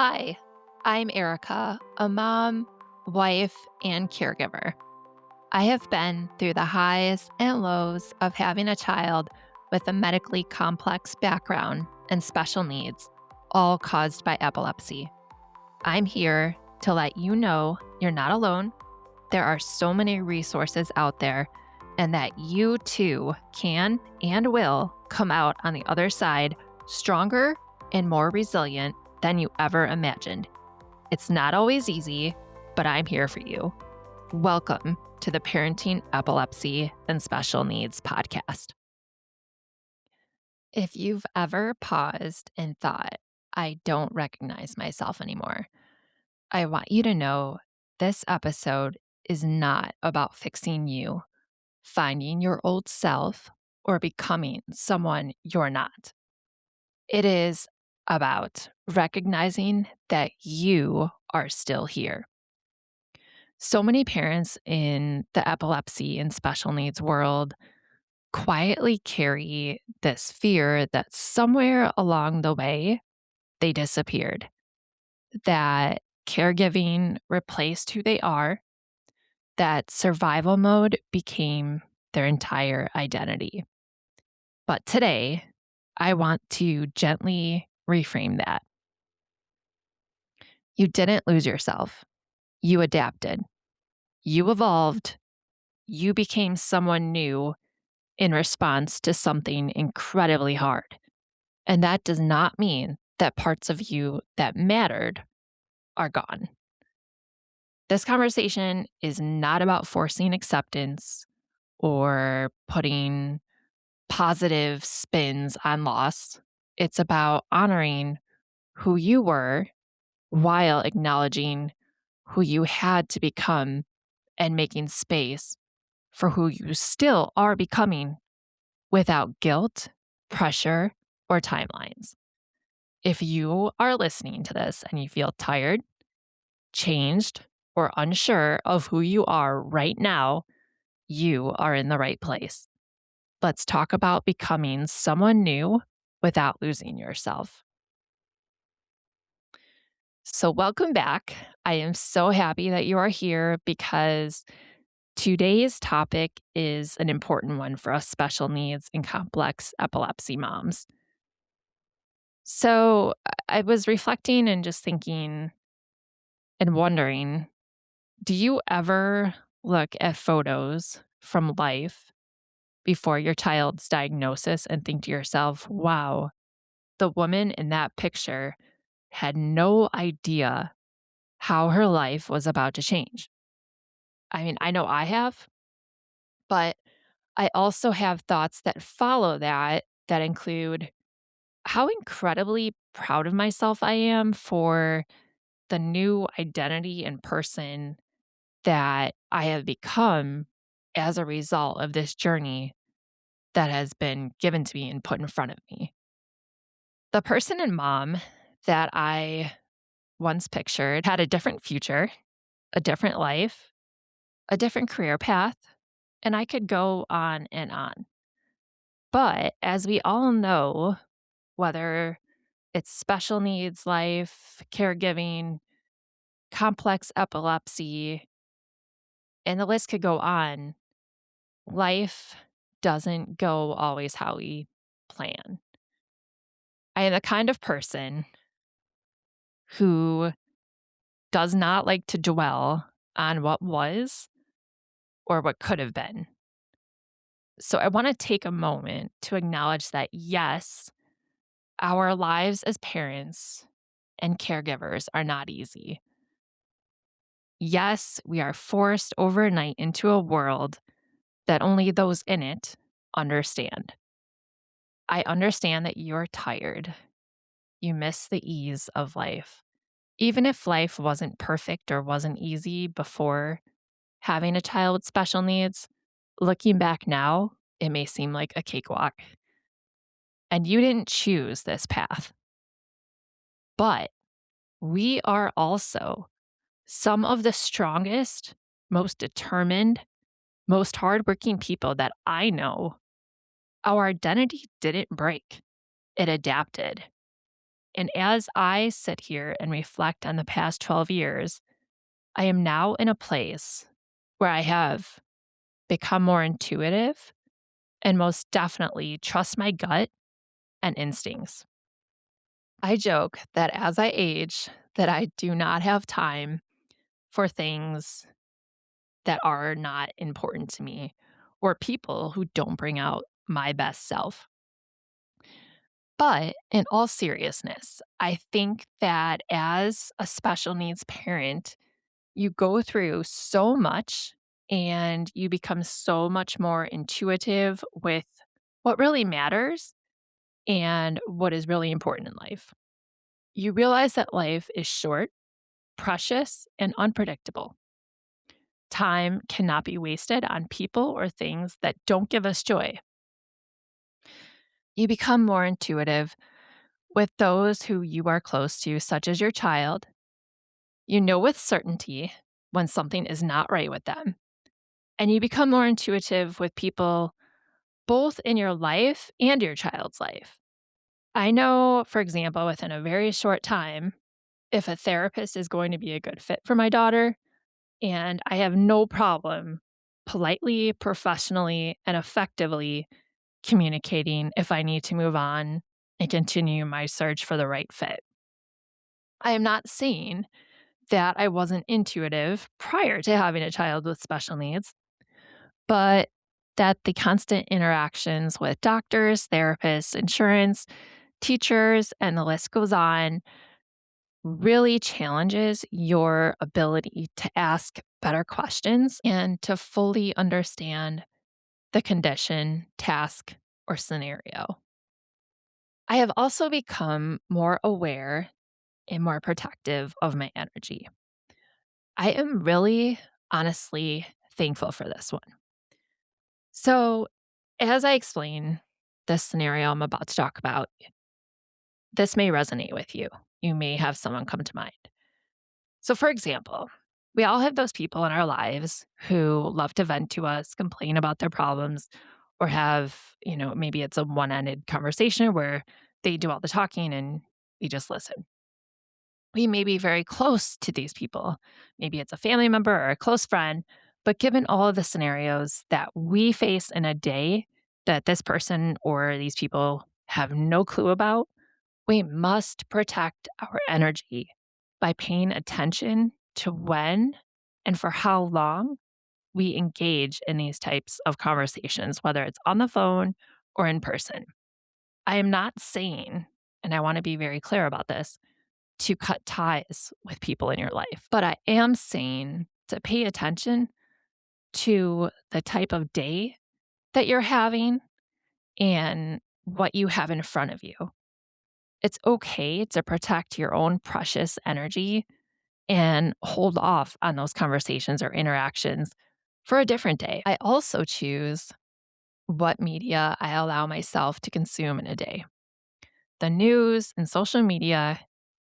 Hi, I'm Erica, a mom, wife, and caregiver. I have been through the highs and lows of having a child with a medically complex background and special needs, all caused by epilepsy. I'm here to let you know you're not alone. There are so many resources out there, and that you too can and will come out on the other side stronger and more resilient than you ever imagined. It's not always easy, but I'm here for you. Welcome to the Parenting Epilepsy and Special Needs podcast. If you've ever paused and thought, I don't recognize myself anymore, I want you to know this episode is not about fixing you, finding your old self, or becoming someone you're not. It is about recognizing that you are still here. So many parents in the epilepsy and special needs world quietly carry this fear that somewhere along the way they disappeared, that caregiving replaced who they are, that survival mode became their entire identity. But today, I want to gently reframe that. You didn't lose yourself. You adapted. You evolved. You became someone new in response to something incredibly hard. And that does not mean that parts of you that mattered are gone. This conversation is not about forcing acceptance or putting positive spins on loss. It's about honoring who you were while acknowledging who you had to become and making space for who you still are becoming without guilt, pressure, or timelines. If you are listening to this and you feel tired, changed, or unsure of who you are right now, you are in the right place. Let's talk about becoming someone new without losing yourself. So, welcome back. I am so happy that you are here because today's topic is an important one for us special needs and complex epilepsy moms. So, I was reflecting and just thinking and wondering, do you ever look at photos from life before your child's diagnosis and think to yourself, wow, the woman in that picture had no idea how her life was about to change? I mean, I know I have, but I also have thoughts that follow that include how incredibly proud of myself I am for the new identity and person that I have become as a result of this journey that has been given to me and put in front of me. The person and mom that I once pictured had a different future, a different life, a different career path, and I could go on and on. But as we all know, whether it's special needs life, caregiving, complex epilepsy, and the list could go on, life doesn't go always how we plan. I am the kind of person who does not like to dwell on what was or what could have been. So I want to take a moment to acknowledge that, yes, our lives as parents and caregivers are not easy. Yes, we are forced overnight into a world that only those in it understand. I understand that you're tired. You miss the ease of life. Even if life wasn't perfect or wasn't easy before having a child with special needs, looking back now, it may seem like a cakewalk. And you didn't choose this path. But we are also some of the strongest, most determined, most hardworking people that I know. Our identity didn't break, it adapted. And as I sit here and reflect on the past 12 years, I am now in a place where I have become more intuitive and most definitely trust my gut and instincts. I joke that as I age, that I do not have time for things that are not important to me or people who don't bring out my best self. But in all seriousness, I think that as a special needs parent, you go through so much and you become so much more intuitive with what really matters and what is really important in life. You realize that life is short, precious, and unpredictable. Time cannot be wasted on people or things that don't give us joy. You become more intuitive with those who you are close to, such as your child. You know with certainty when something is not right with them. And you become more intuitive with people both in your life and your child's life. I know, for example, within a very short time, if a therapist is going to be a good fit for my daughter, and I have no problem politely, professionally, and effectively communicating if I need to move on and continue my search for the right fit. I am not saying that I wasn't intuitive prior to having a child with special needs, but that the constant interactions with doctors, therapists, insurance, teachers, and the list goes on really challenges your ability to ask better questions and to fully understand the condition, task, or scenario. I have also become more aware and more protective of my energy. I am really, honestly thankful for this one. So, as I explain this scenario I'm about to talk about, this may resonate with you. You may have someone come to mind. So, for example, we all have those people in our lives who love to vent to us, complain about their problems, or have, maybe it's a one ended conversation where they do all the talking and we just listen. We may be very close to these people. Maybe it's a family member or a close friend. But given all of the scenarios that we face in a day that this person or these people have no clue about, we must protect our energy by paying attention to when and for how long we engage in these types of conversations, whether it's on the phone or in person. I am not saying, and I want to be very clear about this, to cut ties with people in your life, but I am saying to pay attention to the type of day that you're having and what you have in front of you. It's okay to protect your own precious energy and hold off on those conversations or interactions for a different day. I also choose what media I allow myself to consume in a day. The news and social media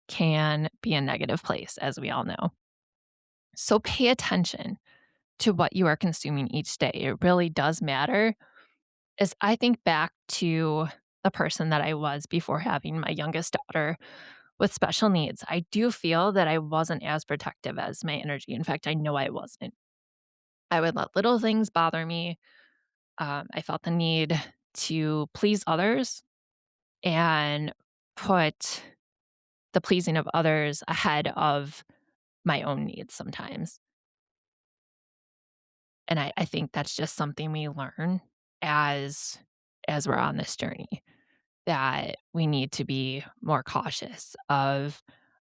can be a negative place, as we all know. So pay attention to what you are consuming each day. It really does matter. As I think back to the person that I was before having my youngest daughter with special needs, I do feel that I wasn't as protective as my energy. In fact, I know I wasn't. I would let little things bother me. I felt the need to please others and put the pleasing of others ahead of my own needs sometimes. And I think that's just something we learn as we're on this journey, that we need to be more cautious of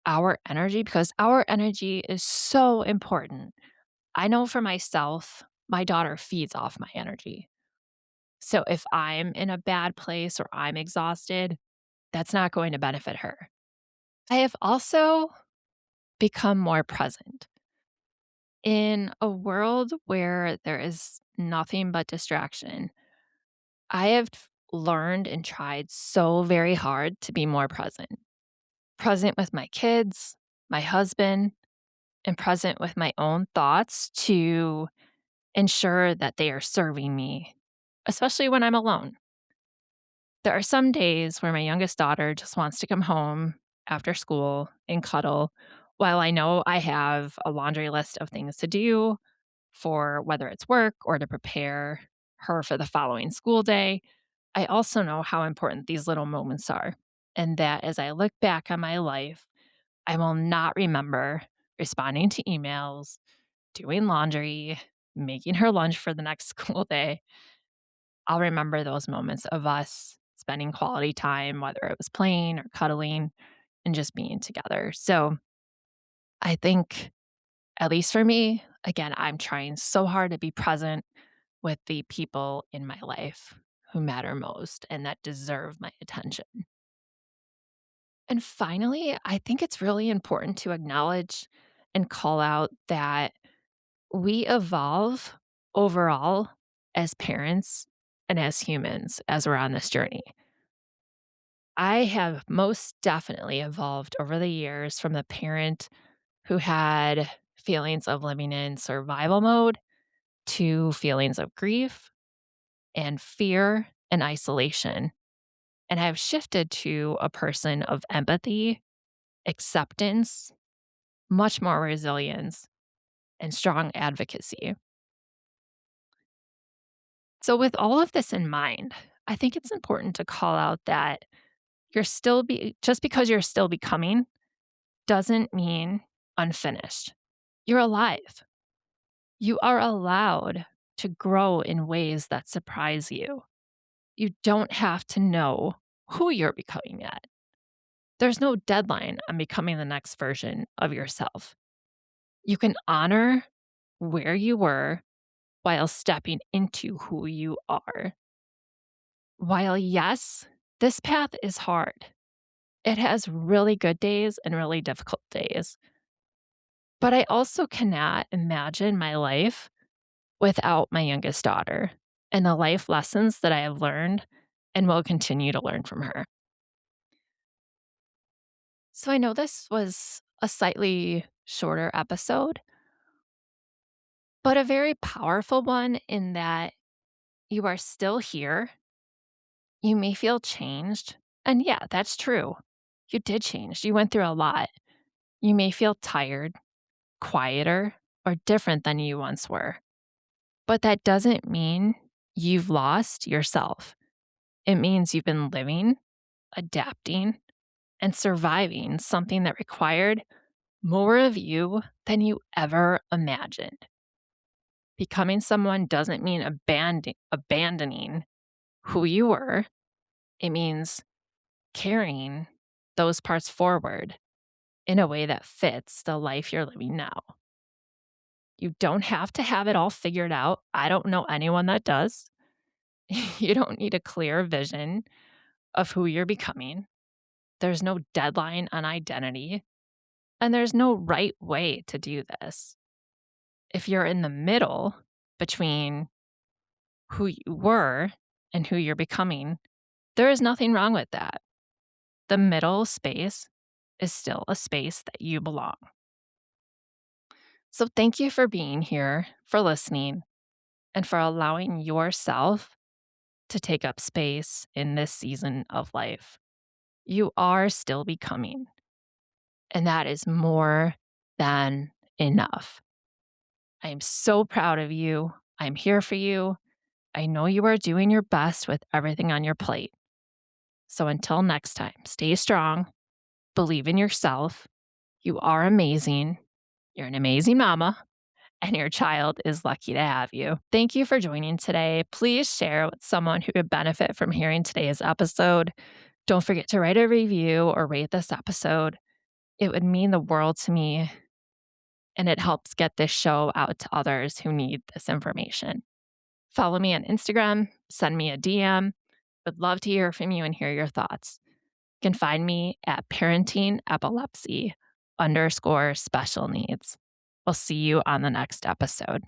our energy because our energy is so important. I know for myself, my daughter feeds off my energy. So if I'm in a bad place or I'm exhausted, that's not going to benefit her. I have also become more present in a world where there is nothing but distraction. I have learned and tried so very hard to be more present with my kids, my husband, and present with my own thoughts to ensure that they are serving me, especially when I'm alone. There are some days where my youngest daughter just wants to come home after school and cuddle while I know I have a laundry list of things to do for whether it's work or to prepare her for the following school day. I also know how important these little moments are, and that as I look back on my life, I will not remember responding to emails, doing laundry, making her lunch for the next school day. I'll remember those moments of us spending quality time, whether it was playing or cuddling and just being together. So I think, at least for me, again, I'm trying so hard to be present with the people in my life who matter most and that deserve my attention. And finally, I think it's really important to acknowledge and call out that we evolve overall as parents and as humans as we're on this journey. I have most definitely evolved over the years from the parent who had feelings of living in survival mode to feelings of grief and fear and isolation. And I've shifted to a person of empathy, acceptance, much more resilience, and strong advocacy. So, with all of this in mind, I think it's important to call out that just because you're still becoming doesn't mean unfinished. You're alive. You are allowed to grow in ways that surprise you. You don't have to know who you're becoming yet. There's no deadline on becoming the next version of yourself. You can honor where you were while stepping into who you are. While, yes, this path is hard, it has really good days and really difficult days. But I also cannot imagine my life without my youngest daughter and the life lessons that I have learned and will continue to learn from her. So I know this was a slightly shorter episode, but a very powerful one in that you are still here. You may feel changed. And yeah, that's true. You did change. You went through a lot. You may feel tired, quieter, or different than you once were. But that doesn't mean you've lost yourself. It means you've been living, adapting, and surviving something that required more of you than you ever imagined. Becoming someone doesn't mean abandoning who you were. It means carrying those parts forward in a way that fits the life you're living now. You don't have to have it all figured out. I don't know anyone that does. You don't need a clear vision of who you're becoming. There's no deadline on identity, and there's no right way to do this. If you're in the middle between who you were and who you're becoming, there is nothing wrong with that. The middle space is still a space that you belong. So, thank you for being here, for listening, and for allowing yourself to take up space in this season of life. You are still becoming, and that is more than enough. I am so proud of you. I'm here for you. I know you are doing your best with everything on your plate. So until next time, stay strong, believe in yourself. You are amazing. You're an amazing mama, and your child is lucky to have you. Thank you for joining today. Please share with someone who could benefit from hearing today's episode. Don't forget to write a review or rate this episode. It would mean the world to me, and it helps get this show out to others who need this information. Follow me on Instagram, send me a DM. Would love to hear from you and hear your thoughts. You can find me at parenting epilepsy _special needs. I'll see you on the next episode.